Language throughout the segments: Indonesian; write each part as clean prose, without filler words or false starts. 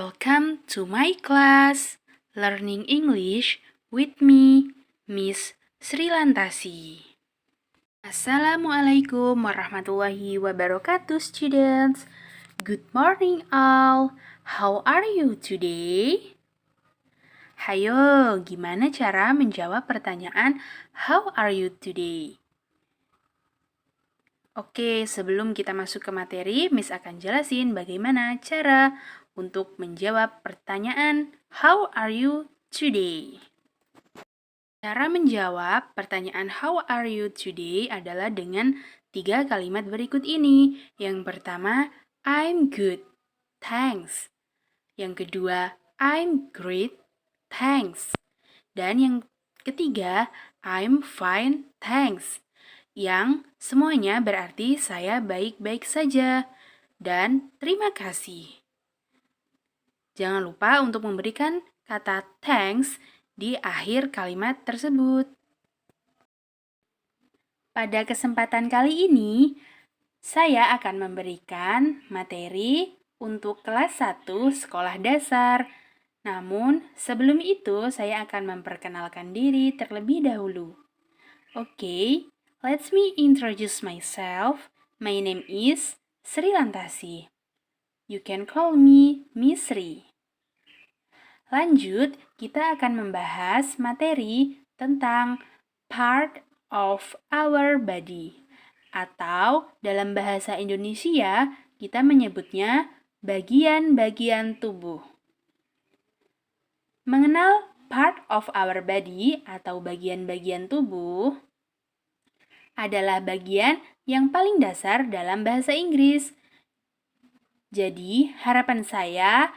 Welcome to my class, Learning English with me, Miss Sri Lantasi. Assalamualaikum warahmatullahi wabarakatuh, students. Good morning all. How are you today? Hayo, gimana cara menjawab pertanyaan how are you today? Oke, sebelum kita masuk ke materi, Miss akan jelasin bagaimana cara untuk menjawab pertanyaan how are you today? Cara menjawab pertanyaan how are you today adalah dengan 3 kalimat berikut ini. Yang pertama, I'm good, thanks. Yang kedua, I'm great, thanks. Dan yang ketiga, I'm fine, thanks. Yang semuanya berarti saya baik-baik saja dan terima kasih. Jangan lupa untuk memberikan kata thanks di akhir kalimat tersebut. Pada kesempatan kali ini, saya akan memberikan materi untuk kelas 1 sekolah dasar. Namun, sebelum itu saya akan memperkenalkan diri terlebih dahulu. Oke, let me introduce myself. My name is Sri Lantasi. You can call me Miss Sri. Lanjut, kita akan membahas materi tentang part of our body. Atau dalam bahasa Indonesia, kita menyebutnya bagian-bagian tubuh. Mengenal part of our body atau bagian-bagian tubuh adalah bagian yang paling dasar dalam bahasa Inggris. Jadi, harapan saya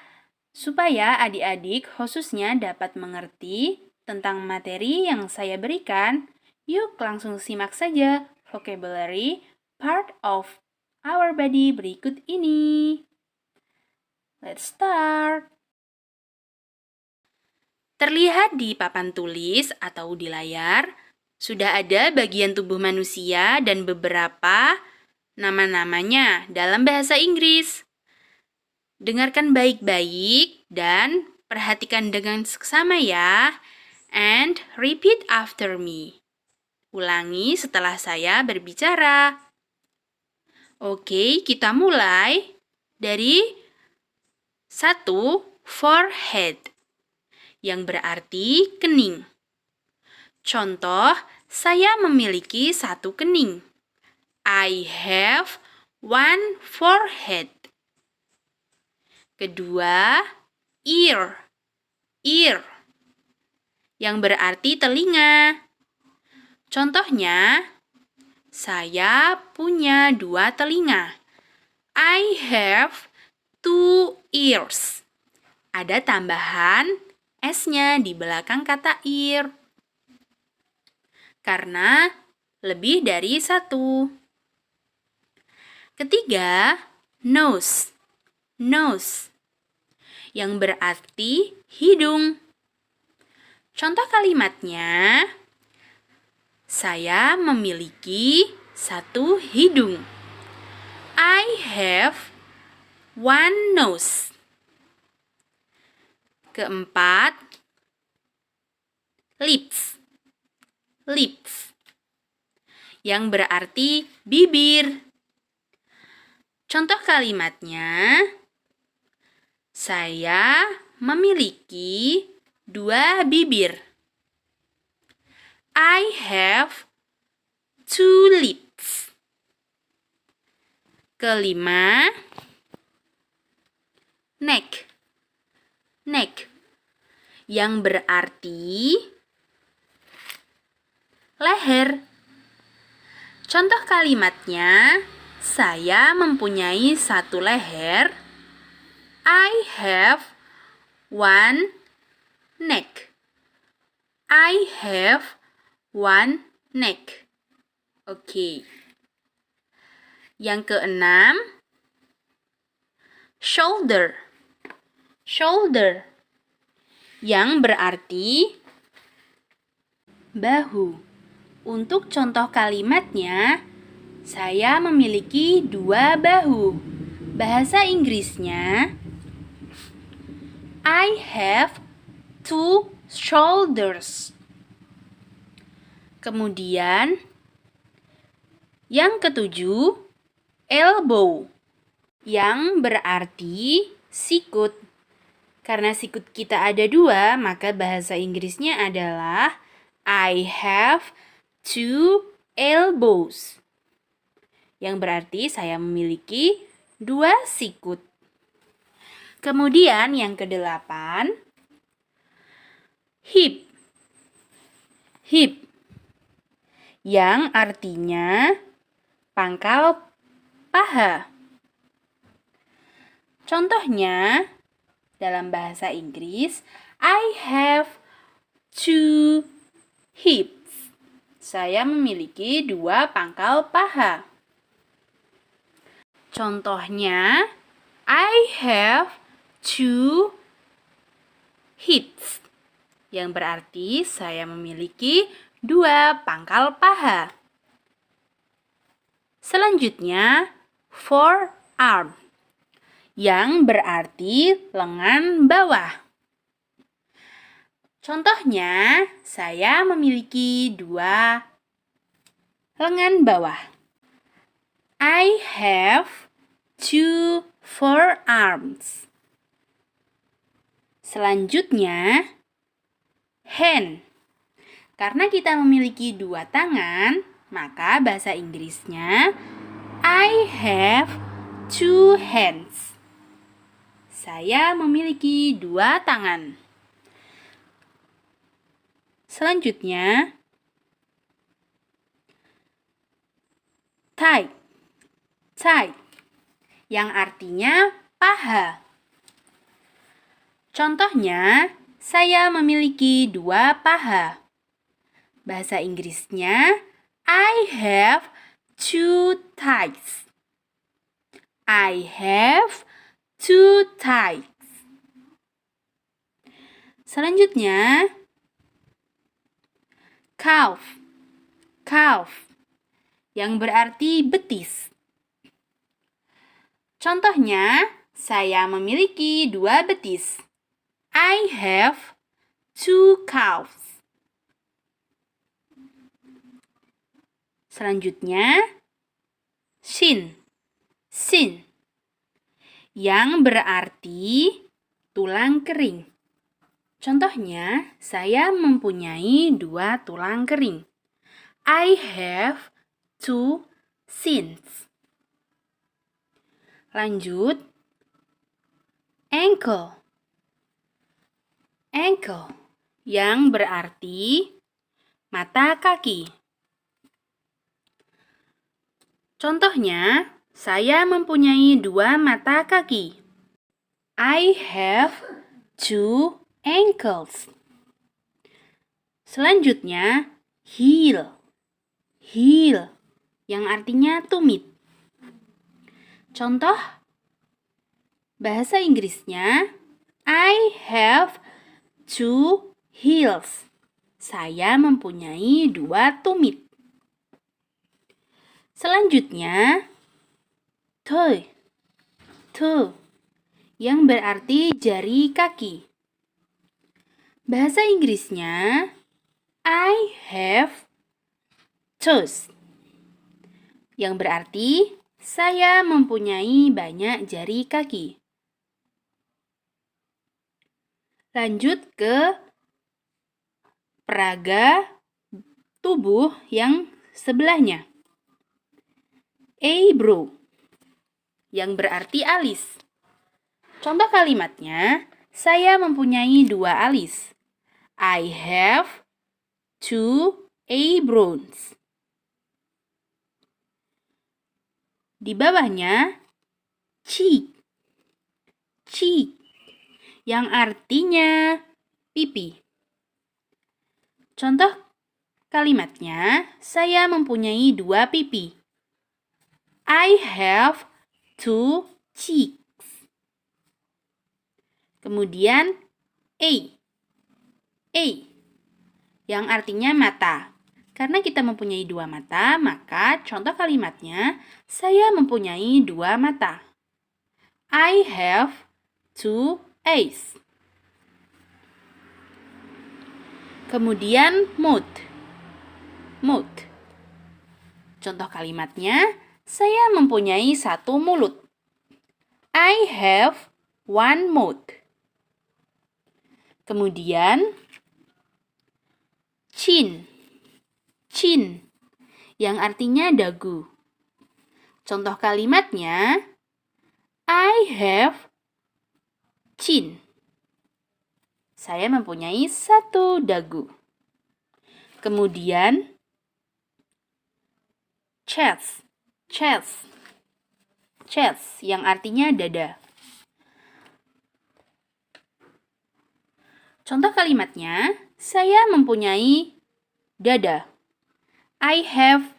supaya adik-adik khususnya dapat mengerti tentang materi yang saya berikan, yuk langsung simak saja vocabulary part of our body berikut ini. Let's start. Terlihat di papan tulis atau di layar, sudah ada bagian tubuh manusia dan beberapa nama-namanya dalam bahasa Inggris. Dengarkan baik-baik dan perhatikan dengan seksama ya. And repeat after me. Ulangi setelah saya berbicara. Oke, kita mulai dari 1, forehead, yang berarti kening. Contoh, saya memiliki 1 kening. I have 1 forehead. Kedua, ear, yang berarti telinga. Contohnya, saya punya 2 telinga. I have 2 ears. Ada tambahan S-nya di belakang kata ear. Karena lebih dari 1. Ketiga, nose, yang berarti hidung. Contoh kalimatnya, saya memiliki 1 hidung. I have 1 nose. Keempat, lips, yang berarti bibir. Contoh kalimatnya, saya memiliki 2 bibir. I have 2 lips. Kelima, neck, yang berarti leher. Contoh kalimatnya, saya mempunyai 1 leher. I have 1 neck. I have 1 neck. Oke. Yang keenam, shoulder, yang berarti bahu. Untuk contoh kalimatnya, saya memiliki 2 bahu. Bahasa Inggrisnya, I have 2 shoulders. Kemudian, yang ketujuh, elbow, yang berarti sikut. Karena sikut kita ada 2, maka bahasa Inggrisnya adalah I have 2 elbows. Yang berarti saya memiliki 2 sikut. Kemudian yang ke-8, hip. Hip, yang artinya pangkal paha. Contohnya, dalam bahasa Inggris, I have 2 hips. Saya memiliki 2 pangkal paha. Contohnya, I have 2 hips. Yang berarti saya memiliki 2 pangkal paha. Selanjutnya, forearm, yang berarti lengan bawah. Contohnya, saya memiliki 2 lengan bawah. I have 2 forearms. Selanjutnya, hand. Karena kita memiliki 2 tangan, maka bahasa Inggrisnya I have 2 hands. Saya memiliki 2 tangan. Selanjutnya, thigh. Thigh, yang artinya paha. Contohnya, saya memiliki 2 paha. Bahasa Inggrisnya, I have 2 thighs. I have 2 thighs. Selanjutnya, calf. Calf, yang berarti betis. Contohnya, saya memiliki 2 betis. I have 2 calves. Selanjutnya, shin. Shin, yang berarti tulang kering. Contohnya, saya mempunyai 2 tulang kering. I have 2 shins. Lanjut, ankle. Ankle, yang berarti mata kaki. Contohnya, saya mempunyai 2 mata kaki. I have 2 ankles. Selanjutnya, heel. Heel, yang artinya tumit. Contoh bahasa Inggrisnya, I have 2 heels. Saya mempunyai 2 tumit. Selanjutnya, toe. Toe, yang berarti jari kaki. Bahasa Inggrisnya, I have toes, yang berarti saya mempunyai banyak jari kaki. Lanjut ke peraga tubuh yang sebelahnya. Eyebrow, yang berarti alis. Contoh kalimatnya, saya mempunyai 2 alis. I have 2 eyebrows. Di bawahnya, cheek. Cheek, yang artinya pipi. Contoh kalimatnya, saya mempunyai 2 pipi. I have 2 cheeks. Kemudian, A, yang artinya mata. Karena kita mempunyai 2 mata, maka contoh kalimatnya, saya mempunyai 2 mata. I have 2 eyes. Kemudian mood. Mood. Contoh kalimatnya, saya mempunyai satu mulut. I have one mouth. Kemudian chin. Chin yang artinya dagu. Contoh kalimatnya, I have chin. Saya mempunyai satu dagu. Kemudian chest. Chest. Chest yang artinya dada. Contoh kalimatnya, saya mempunyai dada. I have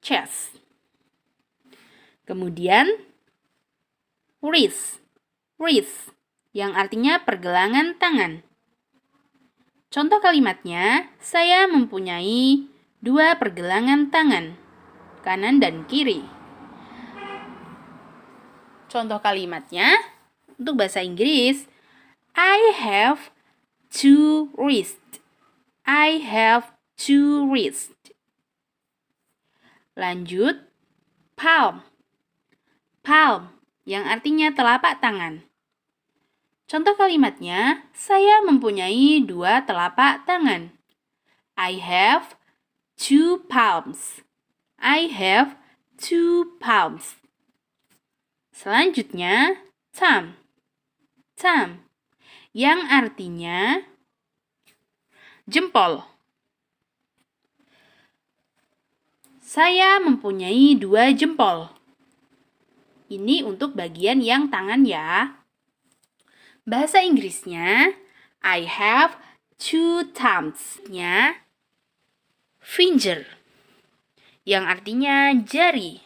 chest. Kemudian wrist. Wrist yang artinya pergelangan tangan. Contoh kalimatnya, saya mempunyai 2 pergelangan tangan, kanan dan kiri. Contoh kalimatnya, untuk bahasa Inggris, I have 2 wrists. I have 2 wrists. Lanjut, palm. Palm yang artinya telapak tangan. Contoh kalimatnya, saya mempunyai 2 telapak tangan. I have 2 palms. I have 2 palms. Selanjutnya, thumb. Thumb yang artinya jempol. Saya mempunyai 2 jempol. Ini untuk bagian yang tangan ya. Bahasa Inggrisnya, I have 2 thumbs-nya finger, yang artinya jari.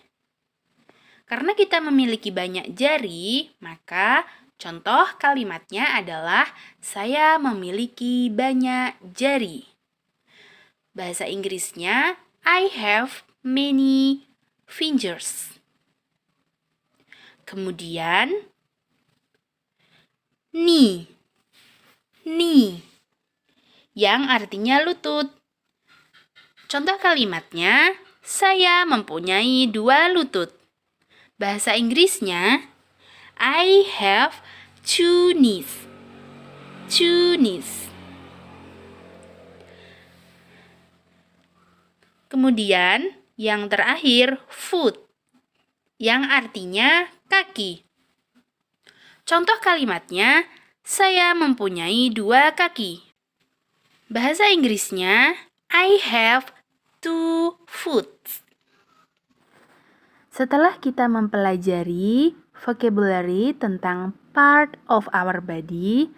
Karena kita memiliki banyak jari, maka contoh kalimatnya adalah saya memiliki banyak jari. Bahasa Inggrisnya, I have many fingers. Kemudian knee. Knee yang artinya lutut. Contoh kalimatnya, saya mempunyai 2 lutut. Bahasa Inggrisnya, I have 2 knees. 2 knees. Kemudian yang terakhir, foot yang artinya kaki. Contoh kalimatnya, saya mempunyai 2 kaki. Bahasa Inggrisnya, I have 2 foot. Setelah kita mempelajari vocabulary tentang part of our body,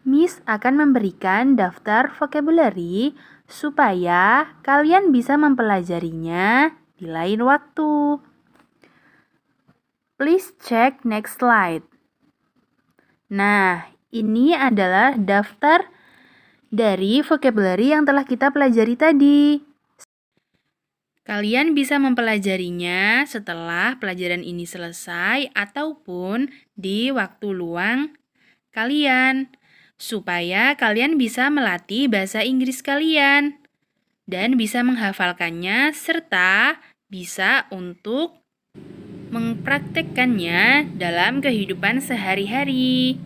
Miss akan memberikan daftar vocabulary supaya kalian bisa mempelajarinya di lain waktu. Please check next slide. Nah, ini adalah daftar dari vocabulary yang telah kita pelajari tadi. Kalian bisa mempelajarinya setelah pelajaran ini selesai ataupun di waktu luang kalian, supaya kalian bisa melatih bahasa Inggris kalian dan bisa menghafalkannya serta bisa untuk mempraktekkannya dalam kehidupan sehari-hari.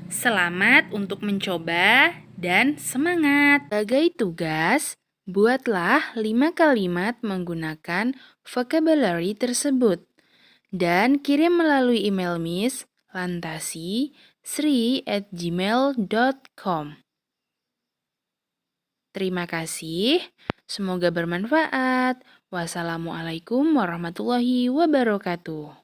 Selamat untuk mencoba dan semangat! Sebagai tugas, buatlah 5 kalimat menggunakan vocabulary tersebut dan kirim melalui email Miss lantasi sri@gmail.com. Terima kasih, semoga bermanfaat. Wassalamualaikum warahmatullahi wabarakatuh.